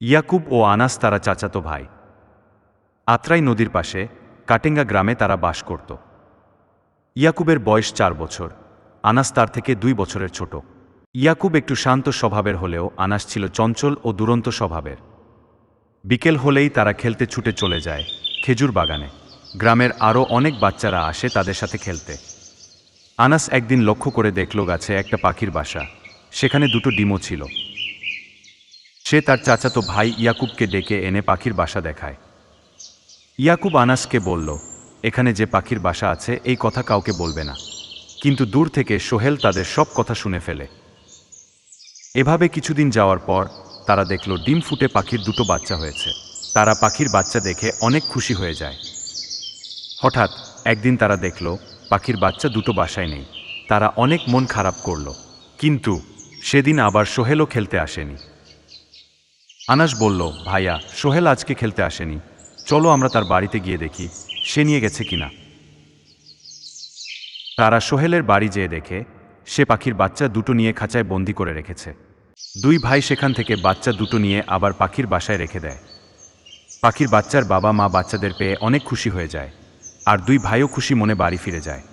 ইয়াকুব ও আনাস তারা চাচাতো ভাই। আত্রাই নদীর পাশে কাটেঙ্গা গ্রামে তারা বাস করত। ইয়াকুবের বয়স 4 বছর, আনাস তার থেকে 2 বছরের ছোট। ইয়াকুব একটু শান্ত স্বভাবের হলেও আনাস ছিল চঞ্চল ও দুরন্ত স্বভাবের। বিকেল হলেই তারা খেলতে ছুটে চলে যায় খেজুর বাগানে। গ্রামের আরও অনেক বাচ্চারা আসে তাদের সাথে খেলতে। আনাস একদিন লক্ষ্য করে দেখল গাছে একটা পাখির বাসা, সেখানে 2টো ডিমও ছিল। সে তার চাচাতো ভাই ইয়াকুবকে ডেকে এনে পাখির বাসা দেখায়। ইয়াকুব আনাসকে বলল, এখানে যে পাখির বাসা আছে এই কথা কাউকে বলবে না। কিন্তু দূর থেকে সোহেল তাদের সব কথা শুনে ফেলে। এভাবে কিছুদিন যাওয়ার পর তারা দেখল ডিম ফুটে পাখির 2টো বাচ্চা হয়েছে। তারা পাখির বাচ্চা দেখে অনেক খুশি হয়ে যায়। হঠাৎ একদিন তারা দেখল পাখির বাচ্চা 2টো বাসায় নেই। তারা অনেক মন খারাপ করল। কিন্তু সেদিন আবার সোহেলও খেলতে আসেনি। আনাস বলল, ভাইয়া, সোহেল আজকে খেলতে আসেনি, চলো আমরা তার বাড়িতে গিয়ে দেখি সে নিয়ে গেছে কিনা। তারা সোহেলের বাড়ি যেয়ে দেখে সে পাখির বাচ্চা 2টো নিয়ে খাঁচায় বন্দি করে রেখেছে। 2 ভাই সেখান থেকে বাচ্চা 2টো নিয়ে আবার পাখির বাসায় রেখে দেয়। পাখির বাচ্চার বাবা মা বাচ্চাদের পেয়ে অনেক খুশি হয়ে যায়, আর 2 ভাইও খুশি মনে বাড়ি ফিরে যায়।